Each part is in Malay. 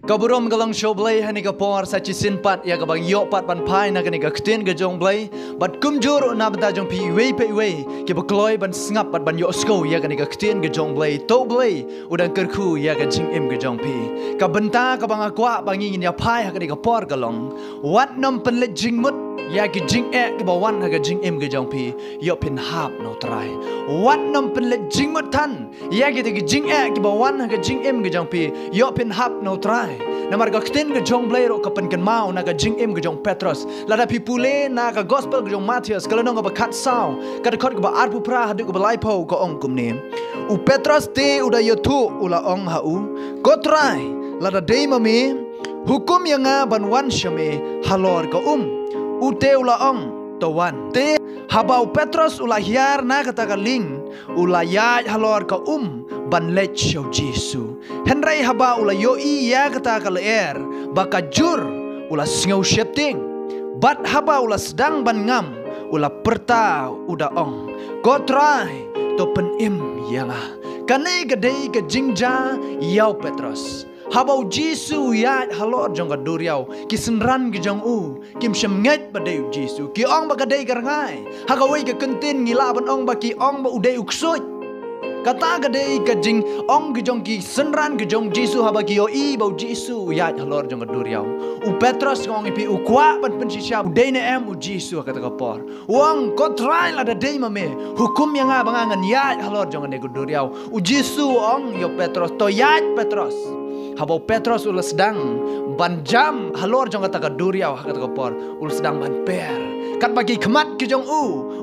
Kaburom galang show blay hani ka por sa chisin pat ya kabang yo pat pan pai na kani ka ktin ga jong blay bat kumjur na bata jong pi we pe we ke bakloy ban snap pat ban yo sko ya kani ka ktin ga jong blay to blay udang kerku ya ka jing im ga jong pi ka benta ka bang akwa bangin ya pai ha kani ka por galong wat nom pen le jing mut ya ki jing e ki bawan ha ka jing im ga jong pi yo pin hap no try wat nom pen le jing mut tan ya ki jing e ki bawan ha ka jing im ga jong pi yo pin hap no try namar ka ktin ga jong blay ro ka pen kan mau na ka jing im ga jong Petros lada pi pule na ka gospel ga jong Matius kala no ga kat sao ka khot ga arpu pra hadu ga lai po ko ong kum ne u Petros te uda yo thu ula ong ha u ko try lada dei mami hukum yang ban wan shame halor ka ute ula ong to wan te habau Petros ula hiar na kata ka ling ula ya halor ka ban lech show Jesu henry haba ula yo i ya kata ka leer baka jur ula sngau shepting bat haba ula sedang ban ngam ula perta uda ong ko try to pen im yanga kanai gadai ka jingja yau Petros habau Jesu ya halor jong ka duriau kisenran ki jong kim shamnget badai Jesu ki ong ba gadai garngai hagawai ka kentin ngila ban ong ba ki ong ba udai uksoi kata gadai ka jing ong ki jong ki senran ki jong Jesu haba ki yo i bau Jesu ya halor jong ka duriau u Petros ngong ipi u kwa ban pen sisya udai ne em u Jesu kata ka por wong ko try la da dei mame hukum yang abangan ya halor jong ka duriau u Jesu ong yo Petros to ya Petros habau Petros ula sedang ban jam halor jong kata ka duriau kata ka por ula sedang ban per kat bagi kemat ke jong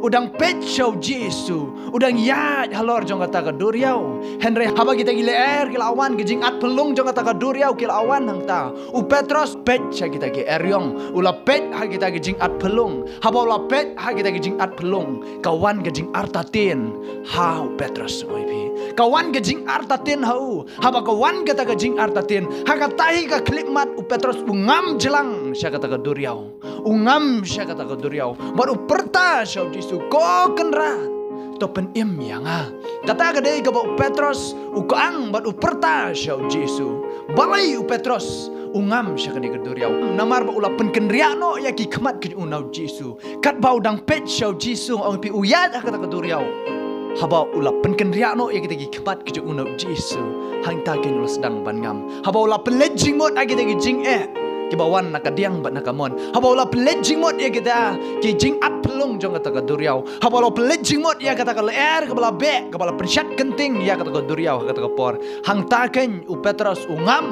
udang pet show Jesu udang ya halor jong kata ka duriau henry haba kita gile kila awan ke jing at pelung jong kata ka duriau kila awan hang ta u Petros pet sha kita ke eryong ula pet ha kita ke jing at pelung haba ula pet ha kita ke jing at pelung kawan ke jing artatin hau Petros ngoipi kawan ke jing artatin hau haba kawan kata ke jing artatin hakatai ka klipmat u Petros ungam jelang sya kata ka duriau ungam sya kata ka duriau baru perta sya Jesu ko kenrat to pen im yanga kata ka dei ka u Petros u kaang baru perta sya Jesu balai u Petros ungam sya ka duriau namar ba ula pen kenria no ya ki kemat ke unau Jesu kat bau dang pet sya Jesu ong pi uyat kata ka duriau haba ula penken riak no ya kita gi kemat ke unau Jesu hang ta ken ula sedang ban ngam haba ula pelejing mot agi kita gi jing ke bawan nak diang bat nak mon haba ula pelejing mot ya kita ki jing at pelung jong kata ka duriau haba ula pelejing mot ya kata ka leer ke bala be ke bala pensyat kenting ya kata ka duriau kata ka por hang ta ken u Petros ungam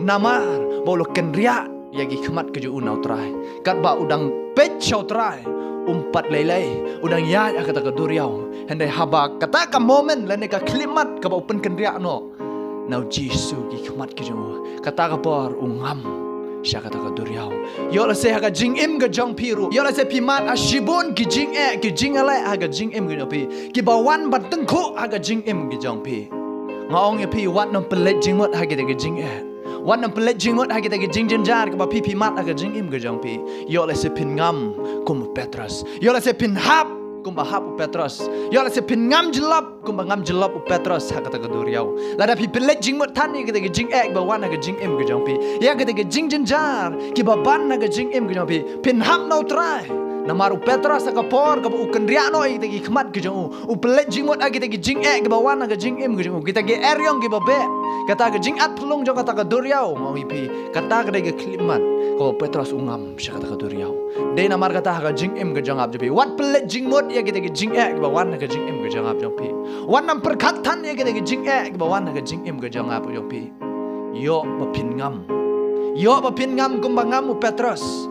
namar bolo ken riak ya gi kemat ke unau trai kat ba udang pet chau trai umpat lelai udang ya kata ka duriau henday haba kata ka moment lene ka klimat ka open kendria no now Jesu ki khmat ki jo kata ka por ungam sya kata ka duriau yo la se ha ka jing im ga jong piru yo la se pimat ashibun ki jing ki jing ala ha ka jing im ga pi ki bawan bat tengku ha ka jing im ki jong pi ngaong pi wat no pelet jing mot ha ki ga jing wan nam pelet jingot ha kita ge jing jenjar ke ba pipi mat aga jing im ge jong pi yo la se pin ngam kum Petros yo la se pin hap kum ba hap Petros yo la se pin ngam jelap kum ba ngam jelap Petros ha kata ke duriau la da pi pelet jingot tan ni kita ge jing ek ba wan aga jing im ge jong pi ya kita ge jing jenjar ki ba ban aga jing im ge jong pi pin hap no try namaru Petros ka por ka u kendria no kita ge khmat ge jong u pelet jingot agi kita ge jing ek ba wan aga jing im ge jong kita ge eryong ge ba be kata ke jing at pelung jong kata ke duriau mau ipi kata ke dege klimat ko Petros ungam sya kata ke duriau de namar kata ke jing im ke jong ap jepi wat pelet jing mot ya kita ke jing ek bawan ke jing im ke jong ap jepi wan nam perkatan ya kita ke jing ek bawan ke jing im ke jong ap jepi yo bapin ngam kum bangam Petros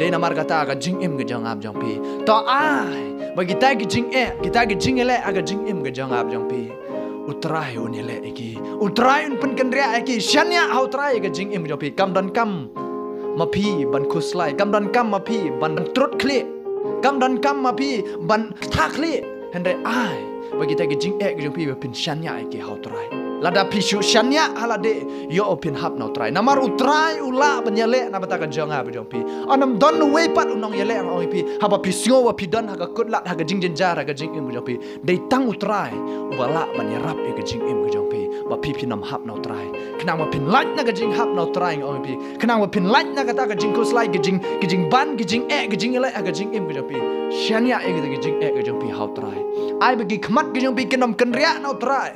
de namar kata ke jing im ke jong ap jepi to ai bagi ta ke jing ek kita ke jing ele aga jing im ke jong ap jepi utrai unile iki utrai un pen kendria iki syanya hau trai ke jing im jopi kam dan kam mapi ban kuslai kam dan kam mapi ban trut kli kam dan kam mapi ban thakli hende ai bagi ta ke jing ek jopi pin syanya iki hau trai lada pisu syanya halade yo opin hap no trai namar utrai ula benyale na bata ka jonga bejompi anam don we pat unong yele ang oipi haba pisngo wa pidan ha ka kutlat ha ka jing jenjar ha ka jing im bejompi dei tang utrai wala banyarap e ka jing im bejompi ba pi pin nam hap nau trai kenang ba pin lach na ka jing hap nau trai ong pi kenang ba pin lach na ka ta ka jing ko slai ka jing ban ka jing ka jing ele ka jing im ka pi shania e ka jing ka jing pi hau trai ai ba gi khmat ka jing pi kenam kan ria nau trai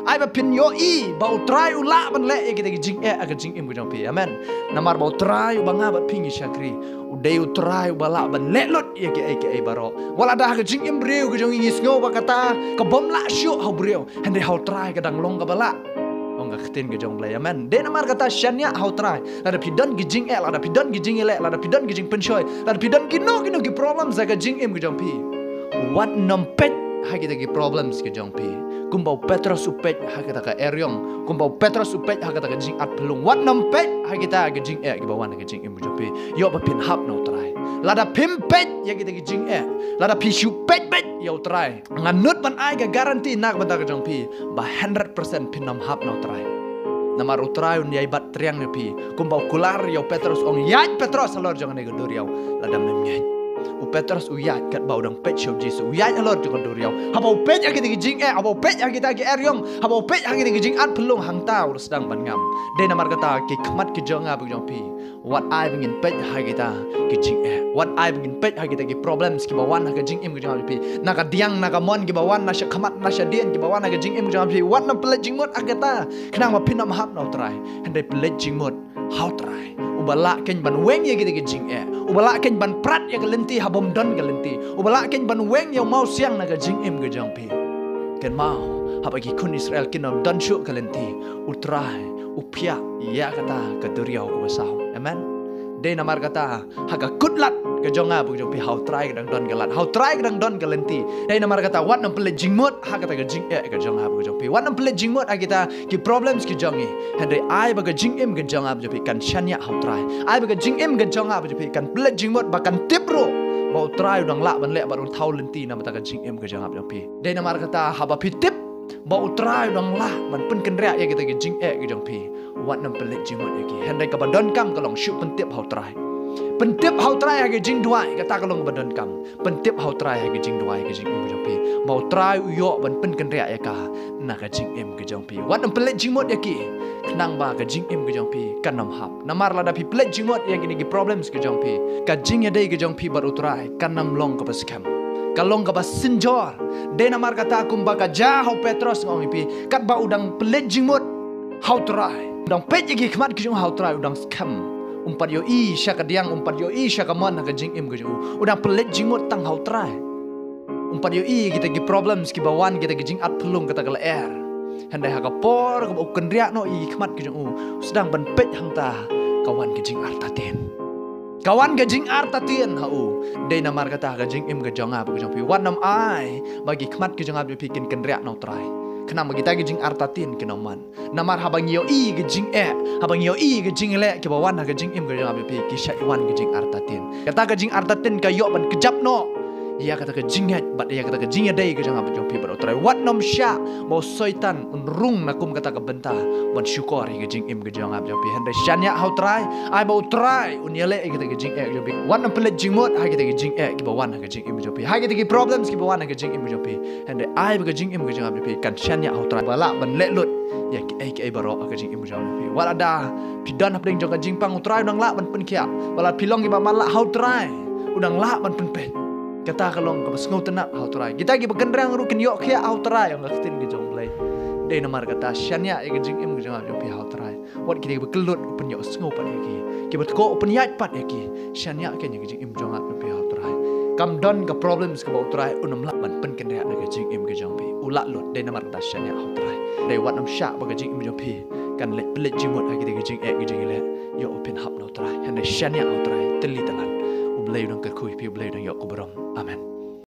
ai ba pin yo i ba trai u la ban le ka jing ka jing im ka pi amen namar ba trai u banga ba pingi syakri udai u trai u bala ban le lot ye ke baro wala da ka jing im breu ka jing ngis ngo ba kata ka bom la shu hau breu hande hau trai ka dang long ka bala ong ka khtin ka jong le amen de namar kata shania hau trai la da pidan ki jing la da pidan ki jing ele la da pidan ki jing penchoi la da pidan ki no ki problem za ka jing im ka jong pi what nam pet ha kita ki problems ka jong pi kumbau Petrus upet ha kita ka eryong kumbau Petrus upet ha kita ka jing at pelung wat nam pet ha kita ka jing ki bawan ka jing im ka jong pi yo ba pin hap no trai lada pim pet ya kita ki jing lada pi shu pet yo trai nganut ban ai ka garanti nak ban ka jong pi ba 100% pin nam hap no trai namar utrai un yai bat triang ne pi kumbau kular yo Petrus ong yai Petrus alor jong ne go yo lada mem nyai u Petrus u yat kat bau dang pet show Jesus u yat alor jong do yo haba u pet ya kita ki jing haba u pet ya kita ki eryong haba u pet ya kita ki jing at pelung hang tau sedang ban ngam de namar kata ki khmat ki jong a bu jong pi what I bingin pet ha kita ki jing what I bingin pet ha kita ki problems ki bawan ha jing im ki jong pi naka diang naka mon ki bawan na sha khamat na sha dien ki bawan ha jing im ki jong pi what na plet jing mot agata kenang ma pin nam hap no trai hande plet jing mot how trai ubala ken ban weng ye kita ki jing ubala ken ban prat ye galenti habom don galenti ubala ken ban weng ye mau siang na ka jing im ki jong pi ken mau haba ki kun Israel kinom don shu galenti utrai upia ya kata ka duriau ko basau amen de namar kata haga kutlat ka jonga bu jong pi hau trai kadang don galat hau trai kadang don galenti de namar kata wat nam pele jingmot ha kata ka jing ka jonga bu jong pi wat nam pele jingmot agita ki problems ki jongi hande ai ba ka jing im ka jonga bu pi kan shanya hau trai ai ba ka jing im ka jonga bu pi kan pele jingmot ba kan tipro bau trai udang la ban le ba un thau lenti na mata ka jing im ka jonga bu pi de namar kata haba pi tip bau trai udang la ban pen kan ria ya kita ka jing ka jong pi wat nam pele jingmot ya ki hande ka ba don kam ka long shu pen tip hau trai pentip hau trai hage jing duai kata kalong badon kam pentip hau trai hage jing duai hage jing im jong pi mau trai uyo ban pen kan ria ya ka na ka jing im ke jong pi wat nam pelet jing mot ya ki kenang ba ka jing im ke jong pi kan nam hap namar la da pi pelet jing mot ya ki problems ke jong pi ka jing ya dei ke jong pi bar utrai kan nam long ka bas kam kalong ka bas sinjor de namar kata kum ba ka ja hau Petrus ngong pi kat ba udang pelet jing mot hau trai udang pet ya ki khmat ke jong hau trai udang skam umpat yo i syaka diang umpat yo i syaka mon ka jing im ge udang pelet jingmot tang hau trai umpat yo i kita gi problems ki bawan kita gi jing at pelung kata kala air handai ha ka por ka uken ria no i khmat ge sedang ban pet hang ta kawan ge jing artatin kawan ge jing artatin ha de namar kata ka jing im ge jonga bu jong pi wan nam ai bagi khmat ge jonga bi pikin ken ria no trai kenapa kita gejing artatin kenoman namar habang yo i gejing habang yo i gejing le ke bawan ha gejing im gejing abi ki syaiwan gejing artatin kata gejing artatin ka yo ban kejap no ya kata gejing hat bat ya kata gejing dai gejing abi jong pi bar trai wat nom sya mau soitan unrung nakum kata ka benta ban syukur gejing im gejing abi jong pi hande syanya hau trai ai bau trai un yele kata gejing jong pi wat nom pelet jingmot ha kata gejing ki bawan ha gejing im jong pi ha kata ki problems ki bawan ha gejing im jong pi hande ai ba gejing im gejing abi pi kan syanya hau trai bala ban le lut ya ki baro ha gejing im jong pi wala da pidan hapding jong gejing pang utrai udang la ban pen kia wala pilong ki ba mala hau trai udang la ban pen pet kata kalong ka basngau tenak hau trai kita gi begendrang rukin yo khia hau trai yang ngatin gi jong blai de namar kata syanya e gejing im gejing abi pi hau trai wat ki bekelut pen yo sngo pan ki bet ko pen yat pat ki syanya ke gejing im jong abi pi hau trai kam don ka problems ka hau trai unam la ban pen ken ria na gejing im gejong pi ulat lut de namar kata syanya hau trai de wat nam sya ba gejing im jong pi kan let pelet jimot ha ki gejing le yo open hap no trai hande syanya hau trai teli talan blay dong kerkui pi blay dong yok kubrom amen.